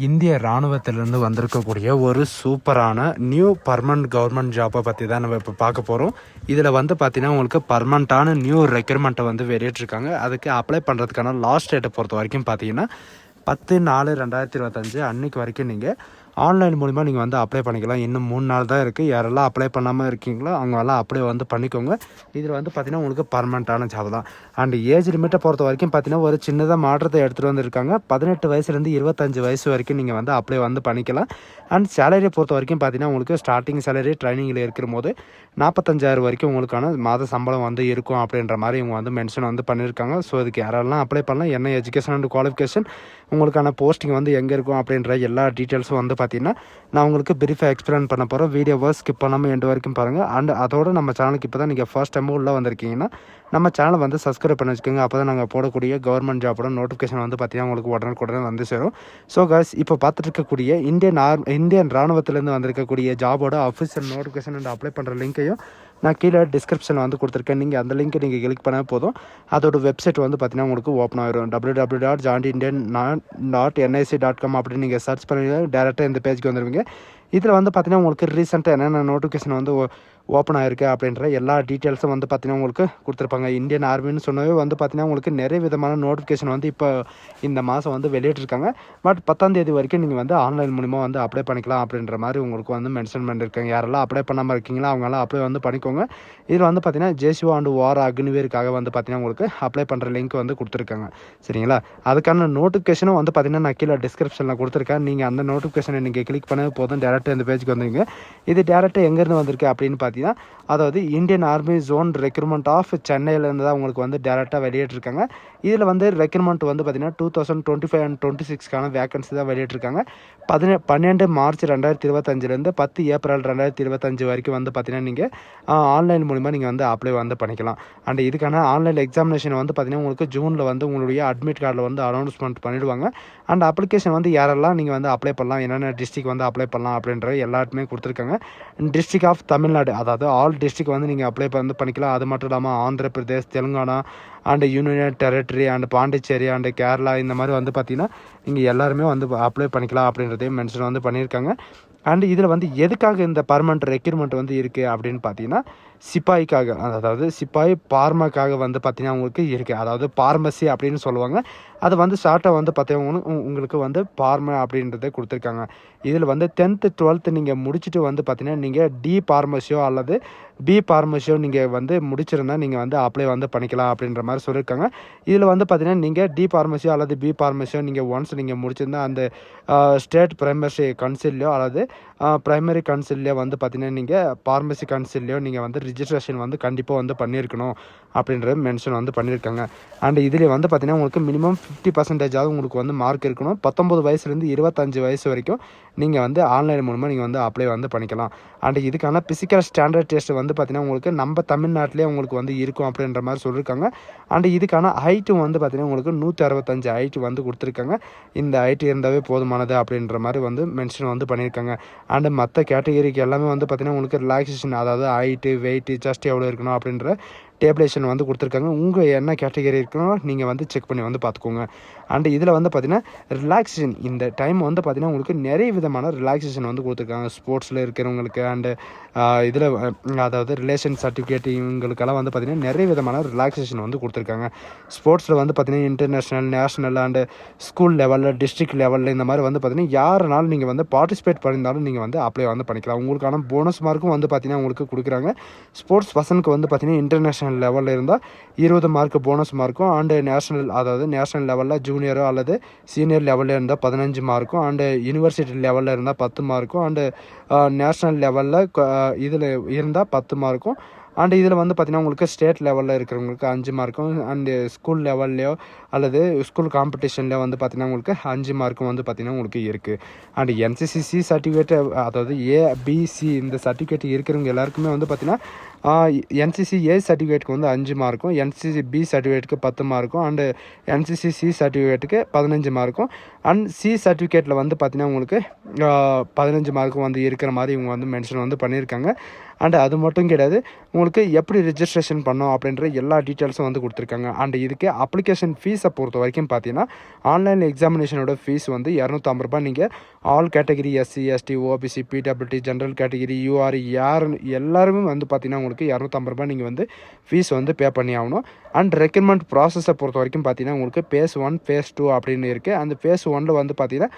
இந்திய இராணுவத்திலிருந்து வந்திருக்கக்கூடிய ஒரு சூப்பரான நியூ பர்மனன்ட் கவர்மெண்ட் ஜாப்பை பற்றி தான் நம்ம இப்போ பார்க்க போகிறோம். இதில் வந்து பார்த்தீங்கன்னா உங்களுக்கு பர்மனண்ட்டான நியூ ரெக்ரூட்மெண்ட்டை வந்து வெளியிட்ருக்காங்க. அதுக்கு அப்ளை பண்ணுறதுக்கான லாஸ்ட் டேட்டை பொறுத்த வரைக்கும் பார்த்தீங்கன்னா 10/4/2025 அன்றைக்கு வரைக்கும் நீங்கள் ஆன்லைன் மூலிமா நீங்கள் வந்து அப்ளை பண்ணிக்கலாம். இன்னும் 3 நாள் தான் இருக்குது. யாரெல்லாம் அப்ளை பண்ணாமல் இருக்கீங்களோ அவங்கெல்லாம் அப்ளை வந்து பண்ணிக்கோங்க. இதில் வந்து பார்த்திங்கன்னா உங்களுக்கு பர்மனண்ட்டான ஜாப் தான். அண்ட் ஏஜ் லிமிட்டை பொறுத்த வரைக்கும் பார்த்திங்கன்னா ஒரு சின்னதாக மாற்றத்தை எடுத்துகிட்டு வந்துருக்காங்க. 18 வயசுலேருந்து 25 வயசு வரைக்கும் நீங்கள் வந்து அப்ளை வந்து பண்ணிக்கலாம். அண்ட் சேலரியை பொறுத்த வரைக்கும் பார்த்திங்கன்னா உங்களுக்கு ஸ்டார்டிங் சேலரி ட்ரைனிங்கில் இருக்கிற போது 45,000 வரைக்கும் உங்களுக்கான மாத சம்பளம் வந்து இருக்கும் அப்படின்ற மாதிரி இவங்க வந்து மென்ஷன் வந்து பண்ணியிருக்காங்க. ஸோ இதுக்கு யாரெல்லாம் அப்ளை பண்ணலாம், என்ன எஜுகேஷன் அண்ட் குவாலிஃபிகேஷன், உங்களுக்கான போஸ்டிங் வந்து எங்கே இருக்கும் அப்படின்ற எல்லா டீட்டெயில்ஸும் வந்து பார்த்தீங்கன்னா நான் உங்களுக்கு பிரீஃபாக எக்ஸ்பிளைன் பண்ண போகிறேன். வீடியோவை ஸ்கிப் பண்ணாமல் எண்டு வரைக்கும் பாருங்கள். அண்ட் அதோடு நம்ம சேனலுக்கு இப்போ தான் நீங்கள் ஃபர்ஸ்ட் டைம் உள்ளே வந்திருக்கீங்கன்னா நம்ம சேனலை வந்து சப்ஸ்கிரைப் பண்ணி வச்சுக்கோங்க. அப்போ தான் நாங்கள் போடக்கூடிய கவர்மெண்ட் ஜாப்போட நோட்டிஃபிகேஷன் வந்து பார்த்தீங்கன்னா உங்களுக்கு உடனுக்குடனே வந்து சேரும். ஸோ காய்ஸ், இப்போ பார்த்துட்டு இருக்கக்கூடிய இந்தியன் ராணுவத்திலேருந்து வந்திருக்கக்கூடிய ஜாபோட அஃபிஷியல் நோட்டிஃபிகேஷன் அண்ட் அப்ளை பண்ணுற லிங்க்கையும் நான் கீழே டிஸ்கிரிப்ஷனில் வந்து கொடுத்துருக்கேன். நீங்கள் அந்த லிங்க்கை நீங்கள் கிளிக் பண்ணால் போதும், அதோட வெப்சைட் வந்து பார்த்தீங்கன்னா உங்களுக்கு ஓப்பன் ஆகிடும். www.jointindian.nic.com அப்படின்னு நீங்கள் சர்ச் பண்ணி டேரெக்டாக இந்த பேஜுக்கு வந்துடுவீங்க. இதில் வந்து பார்த்தீங்கன்னா உங்களுக்கு ரீசெண்டாக என்னென்ன நோட்டிஃபிகேஷன் வந்து ஓப்பன் ஆகிருக்கு அப்படின்ற எல்லா டீட்டெயில்ஸும் வந்து பார்த்தீங்கன்னா உங்களுக்கு கொடுத்துருப்பாங்க. இந்தியன் ஆர்மின்னு சொன்னவே வந்து பார்த்தீங்கன்னா உங்களுக்கு நிறைய விதமான நோட்டிஃபிகேஷன் வந்து இப்போ இந்த மாதம் வந்து வெளியிட்டிருக்காங்க. பட் 10ஆம் தேதி வரைக்கும் நீங்கள் வந்து ஆன்லைன் மூலிமா வந்து அப்ளை பண்ணிக்கலாம் அப்படின்ற மாதிரி உங்களுக்கு வந்து மென்ஷன் பண்ணியிருக்காங்க. யாரெல்லாம் அப்ளை பண்ணாமல் இருக்கீங்களோ அவங்களாம் அப்ளை வந்து பண்ணிக்கோங்க. இதில் வந்து பார்த்தீங்கன்னா ஜேசிஓ அண்ட் வார் அக்னிவேருக்காக வந்து பார்த்தீங்கன்னா உங்களுக்கு அப்ளை பண்ணுற லிங்க் வந்து கொடுத்துருக்காங்க. சரிங்களா? அதுக்கான நோட்டிஃபிகேஷனும் வந்து பார்த்தீங்கன்னா நான் கீழே டிஸ்கிரிப்ஷனில் கொடுத்துருக்கேன். நீங்கள் அந்த நோட்டிஃபிகேஷனை நீங்கள் கிளிக் பண்ண போதும் டேரெக்டாக இந்த பேஜுக்கு வந்துங்க. இது டேரெக்டாக எங்கேருந்து வந்திருக்கு அப்படின்னு பார்த்தீங்கன்னா அதாவது Indian army zone recruitment of சென்னையிலேருந்து தான் உங்களுக்கு வந்து டேரெக்டாக வெளியிட்டிருக்காங்க. இதில் வந்து ரெக்ரூட்மெண்ட் வந்து பார்த்தீங்கன்னா 2025 அண்ட் 26க்கான வேகன்சி தான் வெளியிட்டிருக்காங்க. 12 மார்ச் 2025 10 ஏப்ரல் 2025 வரைக்கும் வந்து பார்த்தீங்கன்னா நீங்கள் ஆன்லைன் மூலிமா நீங்கள் வந்து அப்ளை வந்து பண்ணிக்கலாம். அண்ட் இதுக்கான ஆன்லைன் எக்ஸாமினேஷன் வந்து பார்த்தீங்கன்னா உங்களுக்கு ஜூனில் வந்து உங்களுடைய அட்மிட் கார்டில் வந்து அனௌன்ஸ்மெண்ட் பண்ணிவிடுவாங்க. அண்ட் அப்ளிகேஷன் வந்து யாரெல்லாம் நீங்கள் வந்து அப்ளை பண்ணலாம், என்னென்ன டிஸ்ட்ரிக் வந்து அப்ளை பண்ணலாம் அப்படின்ற எல்லாருமே கொடுத்துருக்காங்க. டிஸ்ட்ரிக் ஆஃப் தமிழ்நாடு, அதாவது ஆல் டிஸ்ட்ரிக் வந்து நீங்கள் அப்ளை வந்து பண்ணிக்கலாம். அது மட்டும் இல்லாமல் Andhra Pradesh, Telangana and union territory and Pondicherry and Kerala இந்த மாதிரி வந்து பார்த்திங்கன்னா நீங்கள் எல்லாருமே வந்து அப்ளை பண்ணிக்கலாம் அப்படின்றதையும் மென்ஷன் வந்து பண்ணியிருக்காங்க. அண்ட் இதில் வந்து எதுக்காக இந்த பர்மனண்ட் ரெக்ரூட்மெண்ட் வந்து இருக்குது அப்படின்னு பார்த்தீங்கன்னா சிப்பாய்க்காக, அதாவது சிப்பாய் பார்மாக்காக வந்து பார்த்திங்கன்னா உங்களுக்கு இருக்குது. அதாவது பார்மசி அப்படின்னு சொல்லுவாங்க. அது வந்து ஷார்ட்டாக வந்து பார்த்தீங்கன்னா உங்களுக்கு வந்து பார்மா அப்படின்றத கொடுத்துருக்காங்க. இதில் வந்து 10th 12th நீங்கள் முடிச்சுட்டு வந்து பார்த்தீங்கன்னா நீங்கள் டி பார்மசியோ அல்லது பி பார்மசியோ நீங்கள் வந்து முடிச்சிருந்தா நீங்கள் வந்து அப்ளை வந்து பண்ணிக்கலாம் அப்படின்ற மாதிரி சொல்லியிருக்காங்க. இதில் வந்து பார்த்தீங்கன்னா நீங்கள் டி பார்மசியோ அல்லது பி பார்மசியோ நீங்கள் ஒன்ஸ் நீங்கள் முடிச்சிருந்தா அந்த ஸ்டேட் பிரைமரி கவுன்சில்லையோ அல்லது பிரைமரி கவுன்சில்லையோ வந்து பார்த்தீங்கன்னா நீங்கள் பார்மசி கவுன்சில்லையோ நீங்கள் வந்து ரிஜிஸ்ட்ரேஷன் வந்து கண்டிப்பாக வந்து பண்ணியிருக்கணும் அப்படின்றது மென்ஷன் வந்து பண்ணியிருக்காங்க. அண்ட் இதில் வந்து பார்த்தீங்கன்னா உங்களுக்கு மினிமம் 50% உங்களுக்கு வந்து மார்க் இருக்கணும். 19 வயசுலேருந்து 25 வயசு வரைக்கும் நீங்கள் வந்து ஆன்லைன் மூலமாக நீங்கள் வந்து அப்ளை வந்து பண்ணிக்கலாம். அண்ட் இதுக்கான பிசிக்கல் ஸ்டாண்டர்ட் டெஸ்ட் வந்து பார்த்தீங்கன்னா உங்களுக்கு நம்ம தமிழ்நாட்டிலே உங்களுக்கு வந்து இருக்கும் அப்படின்ற மாதிரி சொல்லியிருக்காங்க. அண்ட் இதுக்கான ஹைட்டும் வந்து பார்த்தீங்கன்னா உங்களுக்கு 165 ஹைட் வந்து கொடுத்துருக்காங்க. இந்த ஹைட் இருந்தாவே போதுமானது அப்படின்ற மாதிரி வந்து மென்ஷன் வந்து பண்ணியிருக்காங்க. அண்டு மற்ற கேட்டகரிக்கு எல்லாமே வந்து பார்த்திங்கன்னா உங்களுக்கு ரிலாக்ஸேஷன், அதாவது ஹைட்டு, வெயிட்டு, ஜஸ்ட் எவ்வளோ இருக்கணும் அப்படின்ற டேபிளேஷன் வந்து கொடுத்துருக்காங்க. உங்கள் என்ன கேட்டகரி இருக்கணும் நீங்கள் வந்து செக் பண்ணி வந்து பார்த்துக்கோங்க. அண்டு இதில் வந்து பார்த்திங்கன்னா ரிலாக்ஸேஷன் இந்த டைம் வந்து பார்த்திங்கன்னா உங்களுக்கு நிறைய விதமான ரிலாக்ஸேஷன் வந்து கொடுத்துருக்காங்க. ஸ்போர்ட்ஸில் இருக்கிறவங்களுக்கு அண்டு இதில் அதாவது ரிலேஷன் சர்டிஃபிகேட் இவங்களுக்கெல்லாம் வந்து பார்த்திங்கன்னா நிறைய விதமான ரிலாக்ஸேஷன் வந்து கொடுத்துருக்காங்க. ஸ்போர்ட்ஸில் வந்து பார்த்திங்கன்னா இன்டர்நேஷ்னல், நேஷ்னல் அண்டு ஸ்கூல் லெவலில், டிஸ்ட்ரிக்ட் லெவலில் இந்த மாதிரி வந்து பார்த்திங்கன்னா யாருனாலும் நீங்கள் வந்து பார்ட்டிசிபேட் பண்ணியிருந்தாலும் நீங்கள் வந்து அப்ளை வந்து பண்ணிக்கலாம். உங்களுக்கான போனஸ் மார்க்கும் வந்து பார்த்திங்கன்னா உங்களுக்கு கொடுக்குறாங்க. ஸ்போர்ட்ஸ் பர்சனுக்கு வந்து பார்த்திங்கன்னா இன்டர்நேஷ்னல் லெவலில் இருந்தால் 20 மார்க் போனஸ் மார்க்கும் அண்டு நேஷ்னல், அதாவது நேஷ்னல் லெவலில் ஜூனியரோ அல்லது சீனியர் லெவலில் இருந்தால் 15 மார்க்கும் அண்டு யூனிவர்சிட்டி லெவலில் இருந்தால் 10 மார்க்கும் அண்டு நேஷ்னல் லெவலில் இதில் இருந்தால் 10 மார்க்கும் அண்ட் இதில் வந்து பார்த்திங்கன்னா உங்களுக்கு ஸ்டேட் லெவலில் இருக்கிறவங்களுக்கு 5 மார்க்கும் அண்டு ஸ்கூல் லெவல்லையோ அல்லது ஸ்கூல் காம்படிஷன்லையோ வந்து பார்த்திங்கன்னா உங்களுக்கு 5 மார்க்கும் வந்து பார்த்திங்கன்னா உங்களுக்கு இருக்குது. அண்ட் என்சிசிசி சர்டிஃபிகேட், அதாவது ஏபிசி இந்த சர்டிஃபிகேட் இருக்கிறவங்க எல்லாருக்குமே வந்து பார்த்திங்கன்னா என்சிசி ஏ சர்டிஃபிகேட்டுக்கு வந்து 5 மார்க்கும், என்சிசி பி சர்டிஃபிகேட்டுக்கு 10 மார்க்கும் அண்டு என்சிசி சி சர்டிஃபிகேட்டுக்கு 15 மார்க்கும் அண்ட் சி சர்டிஃபிகேட்டில் வந்து பார்த்திங்கன்னா உங்களுக்கு 15 மார்க்கும் வந்து இருக்கிற மாதிரி இவங்க வந்து மென்ஷன் வந்து பண்ணியிருக்காங்க. அண்ட் அது மட்டும் கிடையாது, உங்களுக்கு எப்படி ரிஜிஸ்ட்ரேஷன் பண்ணோம் அப்படின்ற எல்லா டீட்டெயில்ஸும் வந்து கொடுத்துருக்காங்க. அண்ட் இதுக்கு அப்ளிகேஷன் ஃபீஸ் ஃபீஸை பொறுத்த வரைக்கும் பார்த்தீங்கன்னா ஆன்லைன் எக்ஸாமினேஷனோட ஃபீஸ் வந்து ரூ. 250. நீங்கள் all category SC ST OBC PWD general category UR யார் எல்லாருமே வந்து பார்த்தீங்கன்னா உங்களுக்கு ரூ. 250 நீங்கள் வந்து ஃபீஸ் வந்து பே பண்ணி ஆகணும். அண்ட் ரெக்ரூட்மெண்ட் ப்ராசஸை பொறுத்த வரைக்கும் பார்த்தீங்கன்னா உங்களுக்கு phase 1 phase 2 அப்படின்னு இருக்குது. அந்த phase 1 வந்து பார்த்தீங்கன்னா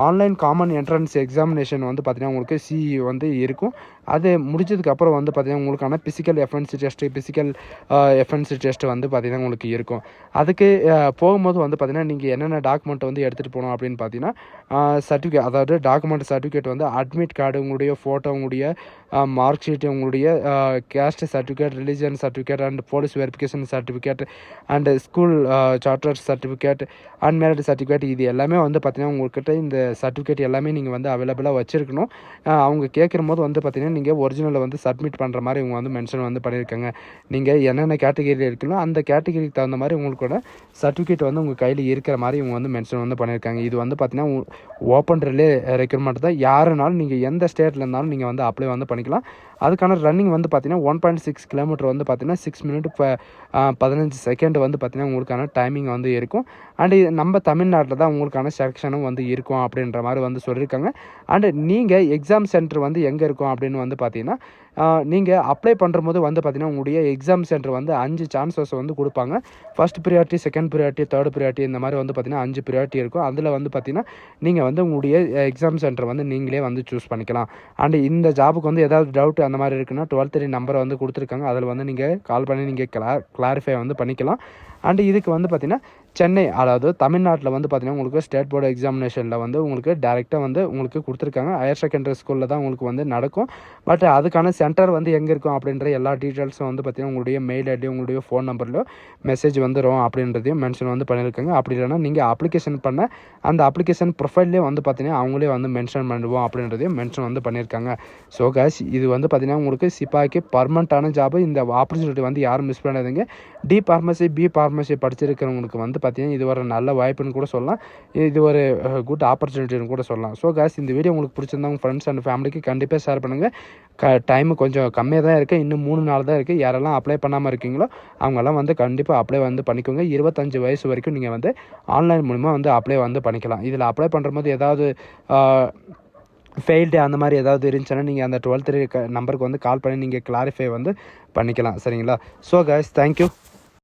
ஆன்லைன் காமன் என்ட்ரன்ஸ் எக்ஸாமினேஷன் வந்து பார்த்தீங்கன்னா உங்களுக்கு சிஇ வந்து இருக்கும். அது முடிச்சதுக்கப்புறம் வந்து பார்த்தீங்கன்னா உங்களுக்கான ஃபிசிக்கல் எஃபென்சி டெஸ்ட் வந்து பார்த்தீங்கன்னா உங்களுக்கு இருக்கும். அதுக்கு போகும்போது வந்து பார்த்தீங்கன்னா நீங்கள் என்னென்ன டாக்குமெண்ட் வந்து எடுத்துகிட்டு போகணும் அப்படின்னு பார்த்தீங்கன்னா சர்டிஃபிகேட், அதாவது டாக்குமெண்ட் சர்டிஃபிகேட் வந்து அட்மிட் கார்டு, உங்களுடைய ஃபோட்டோ, உங்களுடைய மார்க் ஷீட், உங்களுடைய caste certificate, religion certificate and police verification certificate and school character certificate, unmarried certificate, இது எல்லாமே வந்து பார்த்தீங்கன்னா உங்கள்கிட்ட இந்த சர்டிஃபிகேட் எல்லாமே நீங்கள் வந்து அவைலபிளாக வச்சுருக்கணும். அவங்க கேட்குற போது வந்து பார்த்தீங்கன்னா நீங்கள் ஒரிஜினலை வந்து சப்மிட் பண்ணுற மாதிரி இவங்க வந்து மென்ஷன் வந்து பண்ணியிருக்காங்க. நீங்கள் என்னென்ன கேட்டகிரியில் இருக்கீங்களோ அந்த கேட்டகிரிக்கு தகுந்த மாதிரி உங்களுக்கோட சர்டிஃபிகேட் வந்து உங்கள் கையில் இருக்கிற மாதிரி இவங்க வந்து மென்ஷன் வந்து பண்ணியிருக்காங்க. இது வந்து பார்த்தீங்கன்னா ஓப்பன் ரிலே ரெக்ரூட்மெண்ட் தான். யாருனாலும் நீங்கள் எந்த ஸ்டேட்டில் இருந்தாலும் நீங்கள் வந்து அப்ளை வந்து பண்ணிக்கலாம். அதுக்கான ரன்னிங் வந்து பார்த்தீங்கன்னா 1.6 கிலோமீட்டர் வந்து பார்த்தீங்கன்னா 6 மினிட் 15 செகண்ட் வந்து பார்த்தீங்கன்னா உங்களுக்கான டைமிங் வந்து இருக்கும். அண்டு நம்ம தமிழ்நாட்டில் தான் உங்களுக்கான செலெக்ஷனும் வந்து இருக்கும் அப்படின்ற மாதிரி வந்து சொல்லியிருக்காங்க. அண்டு நீங்கள் எக்ஸாம் சென்டர் வந்து எங்கே இருக்கும் அப்படின்னு வந்து பார்த்தீங்கன்னா நீங்கள் அப்ளை பண்ணும்போது வந்து பார்த்தீங்கன்னா உங்களுடைய எக்ஸாம் சென்டர் வந்து 5 சான்சஸ் வந்து கொடுப்பாங்க. First priority, second priority, third priority, இந்த மாதிரி வந்து பார்த்தீங்கன்னா 5 ப்ரியாரிட்டி இருக்கும். அதில் வந்து பார்த்தீங்கன்னா நீங்கள் வந்து உங்களுடைய எக்ஸாம் சென்டர் வந்து நீங்களே வந்து சூஸ் பண்ணிக்கலாம். அண்டு இந்த ஜாபுக்கு வந்து ஏதாவது டவுட் அந்த மாதிரி இருக்குன்னா 12 நம்பரை வந்து கொடுத்துருக்காங்க. அதில் வந்து நீங்கள் கால் பண்ணி நீங்கள் கிளாரிஃபை வந்து பண்ணிக்கலாம். அண்டு இதுக்கு வந்து பார்த்திங்கன்னா சென்னை, அதாவது தமிழ்நாட்டில் வந்து பார்த்திங்கன்னா உங்களுக்கு ஸ்டேட் போர்டு எக்ஸாமினேஷனில் வந்து உங்களுக்கு டேரெக்டாக வந்து உங்களுக்கு கொடுத்துருக்காங்க. ஹையர் செகண்டரி ஸ்கூலில் தான் உங்களுக்கு வந்து நடக்கும். பட் அதுக்கான சென்டர் வந்து எங்கே இருக்கும் அப்படின்ற எல்லா டீட்டெயில்ஸும் வந்து பார்த்திங்கன்னா உங்களுடைய மெயில் ஐடி, உங்களுடைய ஃபோன் நம்பர்லையோ மெசேஜ் வந்துடும் அப்படின்றதையும் மென்ஷன் வந்து பண்ணியிருக்காங்க. அப்படி இல்லைனா நீங்கள் அப்ளிகேஷன் பண்ண அந்த அப்ளிகேஷன் ப்ரொஃபைல்லே வந்து பார்த்திங்கன்னா அவங்களே வந்து மென்ஷன் பண்ணுவோம் அப்படின்றதையும் மென்ஷன் வந்து பண்ணியிருக்காங்க. ஸோ கைஸ், இது வந்து பார்த்திங்கன்னா உங்களுக்கு சிப்பாய்க்கு பர்மனெண்ட்டான ஜாபு. இந்த ஆப்பர்ச்சுனிட்டி வந்து யாரும் மிஸ் பண்ணாதீங்க. டி ஃபார்மசி, பி ஃபார்மசி படிச்சிருக்கிறவங்களுக்கு வந்து பார்த்திங்கன்னா இது ஒரு நல்ல வாய்ப்புன்னு கூட சொல்லலாம். இது ஒரு குட் ஆப்பர்ச்சுனிட்டின்னு கூட சொல்லலாம். ஸோ கைஸ், இந்த வீடியோ உங்களுக்கு பிடிச்சிருந்தா உங்கள் ஃப்ரெண்ட்ஸ் அண்ட் ஃபேமிலிக்கு கண்டிப்பாக ஷேர் பண்ணுங்கள். டைமு கொஞ்சம் கம்மியாக தான் இருக்குது, இன்னும் 3 நாள் தான் இருக்குது. யாரெல்லாம் அப்ளை பண்ணாமல் இருக்கீங்களோ அவங்கெல்லாம் வந்து கண்டிப்பாக அப்ளை வந்து பண்ணிக்கோங்க. 25 வயசு வரைக்கும் நீங்கள் வந்து ஆன்லைன் மூலிமா வந்து அப்ளை வந்து பண்ணிக்கலாம். இதில் அப்ளை பண்ணுற போது ஏதாவது ஃபெயில்டு அந்த மாதிரி ஏதாவது இருந்துச்சுன்னா நீங்கள் அந்த 12 நம்பருக்கு வந்து கால் பண்ணி நீங்கள் கிளாரிஃபை வந்து பண்ணிக்கலாம். சரிங்களா? So guys, thank you.